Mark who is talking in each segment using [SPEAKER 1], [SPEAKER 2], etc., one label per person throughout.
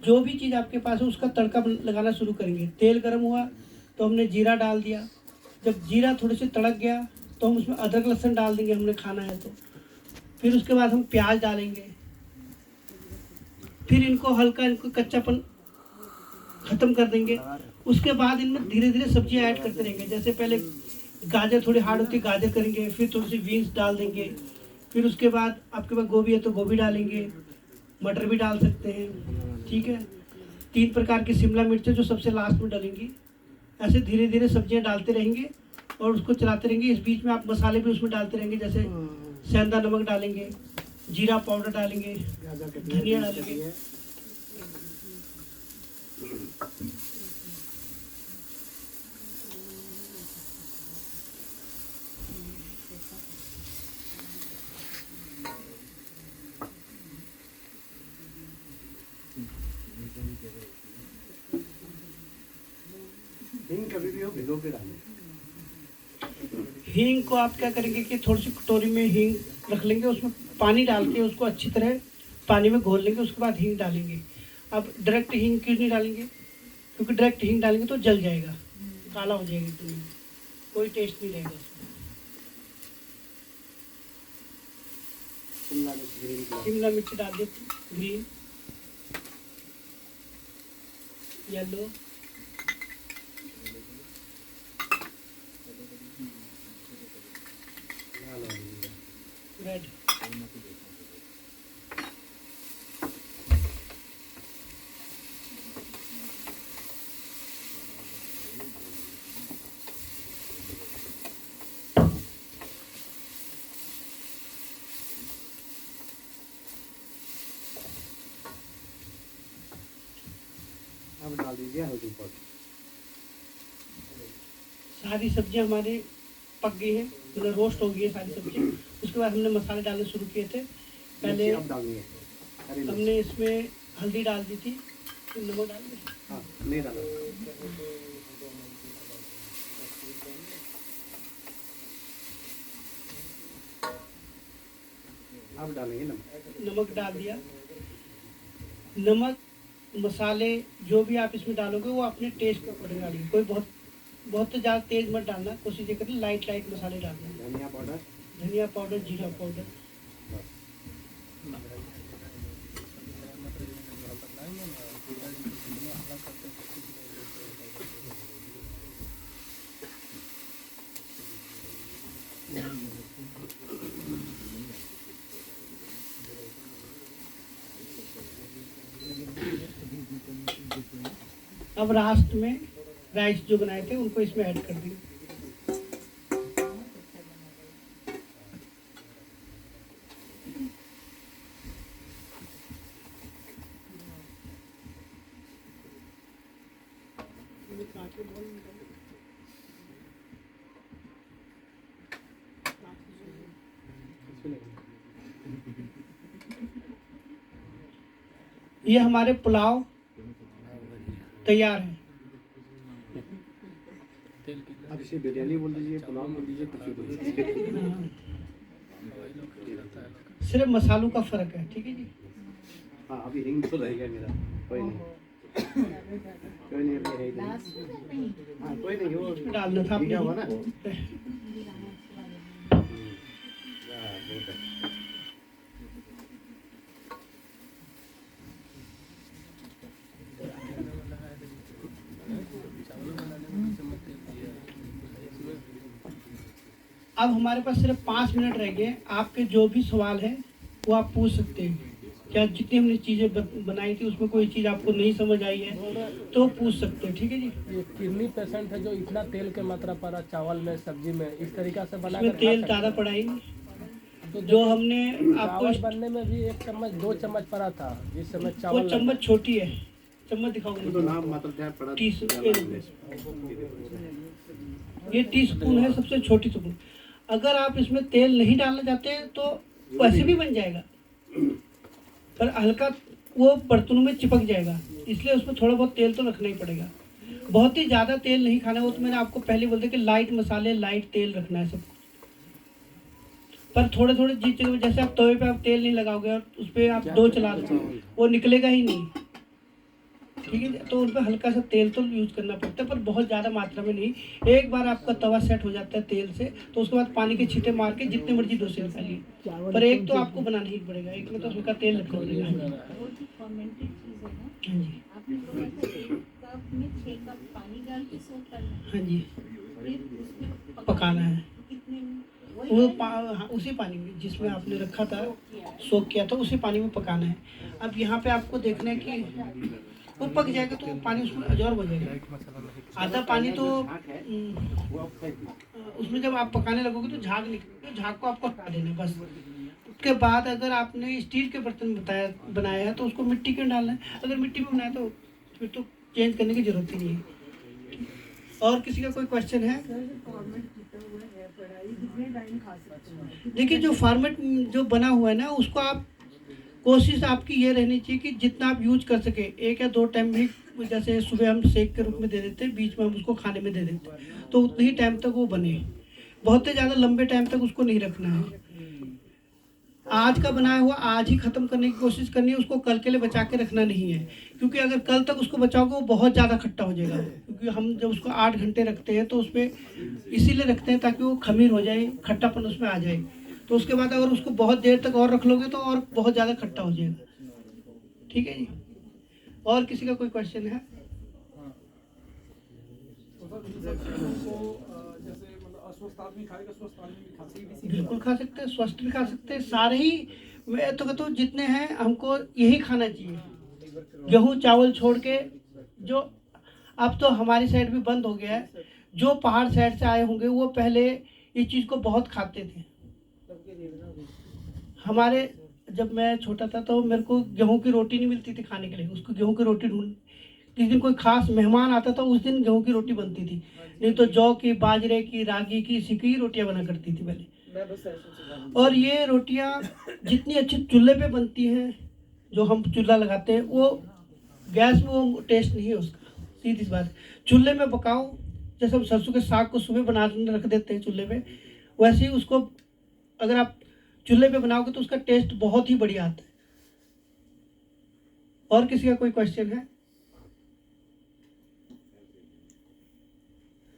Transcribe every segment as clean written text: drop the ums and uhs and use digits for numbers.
[SPEAKER 1] जो भी चीज़ आपके पास है उसका तड़का लगाना शुरू करेंगे। तेल गर्म हुआ तो हमने जीरा डाल दिया। जब जीरा थोड़े से तड़क गया तो हम उसमें अदरक लहसुन डाल देंगे, हमने खाना है तो। फिर उसके बाद हम प्याज डालेंगे। फिर इनको कच्चापन ख़त्म कर देंगे। उसके बाद इनमें धीरे धीरे सब्जियां ऐड करते रहेंगे। जैसे पहले गाजर थोड़ी हार्ड होती है, गाजर करेंगे, फिर थोड़ी सी बीन्स डाल देंगे। फिर उसके बाद आपके पास गोभी है तो गोभी डालेंगे, मटर भी डाल सकते हैं, ठीक है। 3 प्रकार की शिमला मिर्च जो सबसे लास्ट में डालेंगी। ऐसे धीरे धीरे सब्जियां डालते रहेंगे और उसको चलाते रहेंगे। इस बीच में आप मसाले भी उसमें डालते रहेंगे, जैसे सेंधा नमक डालेंगे, जीरा पाउडर डालेंगे, धनिया डालेंगे।
[SPEAKER 2] हींग कभी भी हो भिगो के डालें।
[SPEAKER 1] हींग को आप क्या करेंगे कि थोड़ी सी कटोरी में हींग रख लेंगे, उसमें पानी डाल के उसको अच्छी तरह पानी में घोल लेंगे। उसके बाद हींग डालेंगे। अब डायरेक्ट हींग क्यों नहीं डालेंगे? क्योंकि डायरेक्ट हींग डालेंगे तो जल जाएगा, काला हो जाएगा, तो कोई टेस्ट नहीं रहेगा उसमें। शिमला मिर्च डाल देते, ग्रीन, येलो, रेड।
[SPEAKER 2] अब डाल दीजिए हल्दी पाउडर।
[SPEAKER 1] सारी सब्जियां हमारी पक गई हैं, मतलब रोस्ट हो गई है सारी सब्जी। उसके बाद हमने मसाले डालने शुरू किए थे। पहले
[SPEAKER 2] अब डालेंगे
[SPEAKER 1] हमने इसमें हल्दी डाल दी थी, फिर नमक डाल दिया।
[SPEAKER 2] हाँ, नहीं डाला। अब डालेंगे
[SPEAKER 1] नमक डाल दिया। नमक मसाले जो भी आप इसमें डालोगे वो अपने टेस्ट के अकॉर्डिंग डालिए। कोई बहुत ज़्यादा तेज मत डालना, कोशिश ये करें लाइट मसाले डालना। धनिया पाउडर, जीरा पाउडर। अब लास्ट में राइस जो बनाए थे उनको इसमें ऐड कर देंगे। ये हमारे पुलाव तैयार है।
[SPEAKER 2] अब इसे बिरयानी बोल दीजिए, पुलाव बोल दीजिए, कुछ भी बोल दीजिए।
[SPEAKER 1] सिर्फ मसालों का फर्क है, ठीक है जी।
[SPEAKER 2] हाँ, अभी हिंग तो रहेगा मेरा, कोई नहीं, कोई नहीं, अभी है ही। हाँ, कोई नहीं, वो
[SPEAKER 1] डालना था
[SPEAKER 2] आपने
[SPEAKER 1] आपने
[SPEAKER 2] ना।
[SPEAKER 1] अब हमारे पास सिर्फ 5 मिनट रह गए। आपके जो भी सवाल है वो आप पूछ सकते हैं। क्या जितनी हमने चीज़ें बनाई थी उसमें कोई चीज़ आपको नहीं समझ आई है तो पूछ सकते हैं, ठीक है जी।
[SPEAKER 3] ये किडनी पेशेंट है जो इतना तेल के मात्रा पड़ा चावल में, सब्जी में, इस तरीका से बना
[SPEAKER 1] इसमें तेल ज़्यादा पड़ा ही तो जो हमने आपको
[SPEAKER 3] चावल बनने में भी 1 चम्मच 2 चम्मच पड़ा था, जिस समय
[SPEAKER 1] वो
[SPEAKER 3] चावल
[SPEAKER 1] चम्मच छोटी है, चम्मच दिखाऊंगा।
[SPEAKER 2] तो नाम मात्र क्या पड़ा?
[SPEAKER 1] ये टीस्पून है, सबसे छोटी स्पून। अगर आप इसमें तेल नहीं डालना चाहते तो वैसे भी बन जाएगा, पर हल्का वो बर्तनों में चिपक जाएगा, इसलिए उसमें थोड़ा बहुत तेल तो रखना ही पड़ेगा। बहुत ही ज़्यादा तेल नहीं खाना, वो तो मैंने आपको पहले बोल दिया कि लाइट मसाले, लाइट तेल रखना है सब। पर थोड़े थोड़े जिस जगह, जैसे आप तवे पे आप तेल नहीं लगाओगे और उस पर आप दो चला दो, वो निकलेगा ही नहीं। ठीक है। तो उन पर हल्का सा तेल तो यूज करना पड़ता है, पर बहुत ज़्यादा मात्रा में नहीं। एक बार आपका तवा सेट हो जाता है तेल से, तो उसके बाद पानी के छींटे मार के जितने मर्जी डोसे निकालिए, पर एक तो आपको बनाना ही पड़ेगा, एक में तो उसका तेल लगता पड़ेगा। हाँ जी,
[SPEAKER 4] आपने बोला था एक कप में 6 कप पानी डाल के सोक करना है,
[SPEAKER 1] हाँ जी,
[SPEAKER 4] फिर उसमें
[SPEAKER 1] पकाना है।
[SPEAKER 4] कितने में?
[SPEAKER 1] हाँ, उसी पानी में जिसमें आपने रखा था, सोक किया था, उसी पानी में पकाना है। अब यहाँ पे आपको देखना है कि वो पक जाएगा तो पानी उसमें अजौर हो जाएगा। आधा पानी तो उसमें जब आप पकाने लगोगे तो झाग निकलेगा, झाग को आपको हटा देना है बस। उसके बाद अगर आपने स्टील के बर्तन बनाया है तो उसको मिट्टी के डालना है। अगर मिट्टी में बनाया तो फिर तो चेंज करने की जरूरत ही नहीं है। और किसी का कोई क्वेश्चन है? देखिए, जो फॉर्मेट जो बना हुआ है ना, उसको आप कोशिश आपकी ये रहनी चाहिए कि जितना आप यूज कर सके, 1 या 2 टाइम भी, जैसे सुबह हम शेक के रूप में दे देते हैं, बीच में हम उसको खाने में दे देते हैं, तो उतनी ही टाइम तक वो बने। बहुत ही ज़्यादा लंबे टाइम तक उसको नहीं रखना है। आज का बनाया हुआ आज ही ख़त्म करने की कोशिश करनी है, उसको कल के लिए बचा के रखना नहीं है, क्योंकि अगर कल तक उसको बचाओगे वो बहुत ज़्यादा खट्टा हो जाएगा। क्योंकि हम जब उसको 8 घंटे रखते हैं तो उसमें इसीलिए रखते हैं ताकि वो खमीर हो जाए, खट्टापन उसमें आ जाए। तो उसके बाद अगर उसको बहुत देर तक और रख लोगे तो और बहुत ज़्यादा खट्टा हो जाएगा। ठीक है जी। और किसी का कोई क्वेश्चन है? बिल्कुल खा सकते हैं, स्वस्थ भी खा सकते हैं, सारे ही। मैं तो कहता हूँ जितने हैं हमको यही खाना चाहिए, गेहूँ चावल छोड़ के। जो अब तो हमारी साइड भी बंद हो गया है, जो पहाड़ साइड से आए होंगे वो पहले इस चीज़ को बहुत खाते थे। हमारे जब मैं छोटा था तो मेरे को गेहूं की रोटी नहीं मिलती थी खाने के लिए, उसको गेहूं की रोटी ढूंढ, जिस दिन कोई खास मेहमान आता था उस दिन गेहूं की रोटी बनती थी, नहीं तो जौ की, बाजरे की, रागी की, इसी की रोटियां बना करती थी पहले। और ये रोटियां जितनी अच्छी चूल्हे पे बनती हैं, जो हम चूल्हा लगाते हैं, वो गैस में वो टेस्ट नहीं है उसका। सीधी सी बात, चूल्हे में पकाओ, जैसे हम सरसों के साग को सुबह बना रख देते हैं चूल्हे पे, वैसे ही उसको अगर आप चूल्हे पे बनाओगे तो उसका टेस्ट बहुत ही बढ़िया आता है। और किसी का कोई क्वेश्चन है?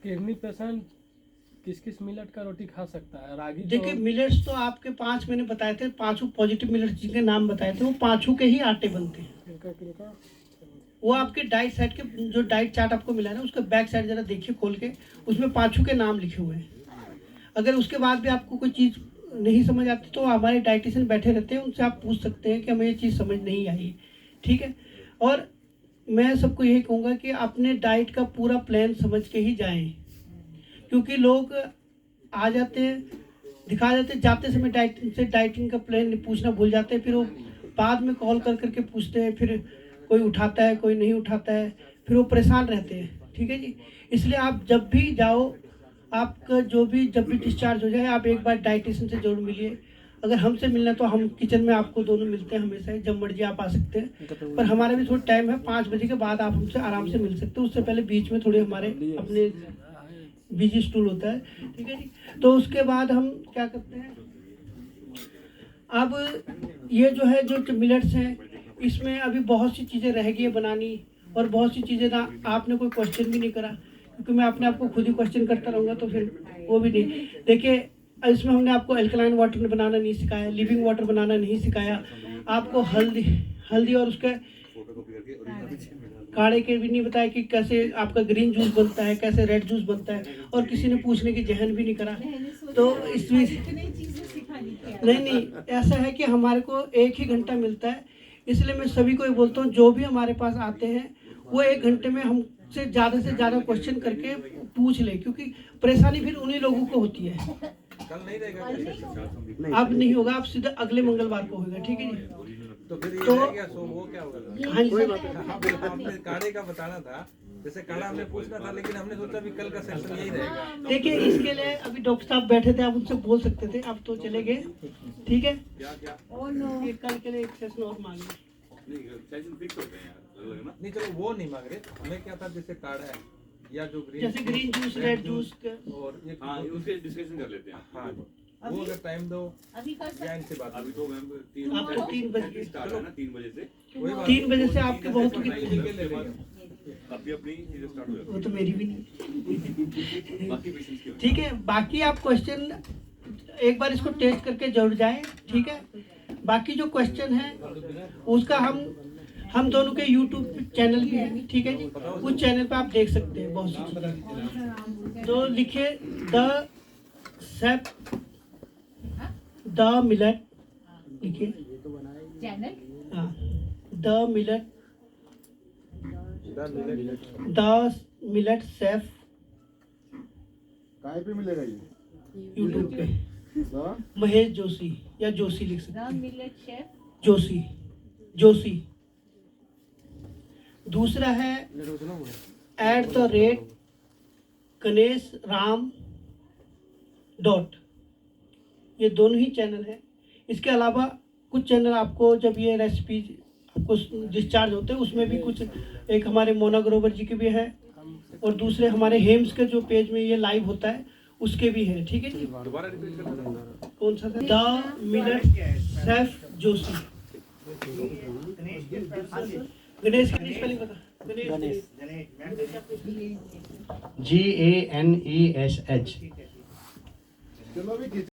[SPEAKER 3] किडनी पेशेंट किस किस मिलेट का रोटी खा सकता है? रागी
[SPEAKER 1] देखिए, मिलेट्स तो आपके 5 मैंने बताए थे, 5 पॉजिटिव मिलेट्स जिनके नाम बताए थे, वो 5 के ही आटे बनते हैं। वो आपके डाइट साइड के, जो डाइट चार्ट आपको मिला है ना, उसका बैक साइड जरा देखिए खोल के, उसमें 5 के नाम लिखे हुए हैं। अगर उसके बाद भी आपको कोई चीज़ नहीं समझ आती तो हमारे डाइटिशियन बैठे रहते हैं, उनसे आप पूछ सकते हैं कि हमें ये चीज़ समझ नहीं आई। ठीक है। और मैं सबको यही कहूँगा कि अपने डाइट का पूरा प्लान समझ के ही जाएं, क्योंकि लोग आ जाते हैं, दिखा जाते, जाते समय डाइटिंग का प्लान पूछना भूल जाते हैं, फिर वो बाद में कॉल कर करके पूछते हैं, फिर कोई उठाता है कोई नहीं उठाता है, फिर वो परेशान रहते हैं। ठीक है जी। इसलिए आप जब भी जाओ, आपका जब भी डिस्चार्ज हो जाए, आप एक बार डाइटिशियन से जरूर मिलिए। अगर हमसे मिलना तो हम किचन में आपको दोनों मिलते हैं हमेशा ही, जब मर्जी आप आ सकते हैं। पर हमारा भी थोड़ा टाइम है, 5 बजे के बाद आप हमसे आराम से मिल सकते हैं, उससे पहले बीच में थोड़े हमारे अपने बिजी स्टूल होता है। ठीक है जी। तो उसके बाद हम क्या करते हैं, अब ये जो है जो मिलेट्स हैं, इसमें अभी बहुत सी चीज़ें रह गई है बनानी, और बहुत सी चीज़ें ना आपने कोई क्वेश्चन भी नहीं करा, क्योंकि मैं अपने आप को खुद ही क्वेश्चन करता रहूँगा तो फिर वो भी नहीं। देखिए, इसमें हमने आपको एल्कलाइन वाटर बनाना नहीं सिखाया, लिविंग वाटर बनाना नहीं सिखाया, आपको हल्दी और उसके काढ़े के भी नहीं बताया कि कैसे आपका ग्रीन जूस बनता है, कैसे रेड जूस बनता है, और किसी ने पूछने की जहन भी नहीं करा। तो इसमें नहीं, ऐसा है कि हमारे को 1 ही घंटा मिलता है, इसलिए मैं सभी को ये बोलता हूँ, जो भी हमारे पास आते हैं वो 1 घंटे में हमसे ज़्यादा क्वेश्चन करके पूछ ले, क्योंकि परेशानी फिर उन्हीं लोगों को होती है।
[SPEAKER 2] कल नहीं रहेगा,
[SPEAKER 1] अब नहीं होगा, आप सीधे अगले मंगलवार को होगा। ठीक है जी।
[SPEAKER 2] तो फिर ये रह गया, सो वो क्या होगा?
[SPEAKER 1] हाँ जी,
[SPEAKER 2] आपने काढ़े का बताना था, जैसे काढ़ा हमने पूछना था, लेकिन हमने सोचा भी कल का सेशन यही रहेगा।
[SPEAKER 1] देखिए, इसके लिए अभी डॉक्टर साहब बैठे थे, आप उनसे बोल सकते थे, अब तो चले गए। ठीक है। ये कल के लिए एक सेशन और मांगे।
[SPEAKER 2] नहीं चलो वो नहीं मांग रहे, हमें क्या था, जैसे काढ़ा है या जो
[SPEAKER 1] जैसे ग्रीन जूस, रेड जूस
[SPEAKER 2] और ये
[SPEAKER 5] हाँ, उसके डिस्कशन कर लेते हैं।
[SPEAKER 2] हाँ,
[SPEAKER 5] वो अगर टाइम दो
[SPEAKER 4] अभी कर
[SPEAKER 5] या
[SPEAKER 4] सकते
[SPEAKER 5] इनसे बात
[SPEAKER 6] अभी तो मैम
[SPEAKER 1] आपको 3 बजे
[SPEAKER 6] स्टार्ट है ना 3 बजे से
[SPEAKER 1] 3 बजे से आपके बहुत
[SPEAKER 5] नहीं
[SPEAKER 1] कितने
[SPEAKER 5] लेके ले रही है।
[SPEAKER 6] अपनी अपनी चीजें स्टार्ट हो
[SPEAKER 1] वो तो मेरी भी नहीं
[SPEAKER 6] जाती बाकी पेशेंट्स की
[SPEAKER 1] ठीक है। बाकी आप क्वेश्चन एक बार इसको टेस्ट करके जरूर जाएं, ठीक है। बाकी जो क्वेश्चन है उसका हम दोनों के यूट्यूब चैनल भी है, ठीक है जी। उस चैनल पे आप देख सकते हैं बहुत सी चीजें। तो लिखिए द मिलेट लिखिए,
[SPEAKER 4] चैनल
[SPEAKER 1] हाँ द मिलेट शेफ
[SPEAKER 7] काय पे मिलेगा ये?
[SPEAKER 1] यूट्यूब पे
[SPEAKER 7] हाँ?
[SPEAKER 1] महेश जोशी या जोशी लिख सकते
[SPEAKER 4] द
[SPEAKER 1] हैं,
[SPEAKER 4] मिलेट शेफ
[SPEAKER 1] जोशी। दूसरा है @गणेश राम . ये दोनों ही चैनल है। इसके अलावा कुछ चैनल आपको जब ये रेसिपी आपको डिस्चार्ज होते हैं उसमें भी कुछ, एक हमारे मोना ग्रोवर जी के भी है और दूसरे हमारे हेम्स के जो पेज में ये लाइव होता है उसके भी है, ठीक है जी।
[SPEAKER 6] दोबारा रिपीट करना
[SPEAKER 1] कौन सा था? The millet chef Joshi. Ganesh की स्पेलिंग बता। गणेश
[SPEAKER 2] GANESH।
[SPEAKER 7] चलो अभी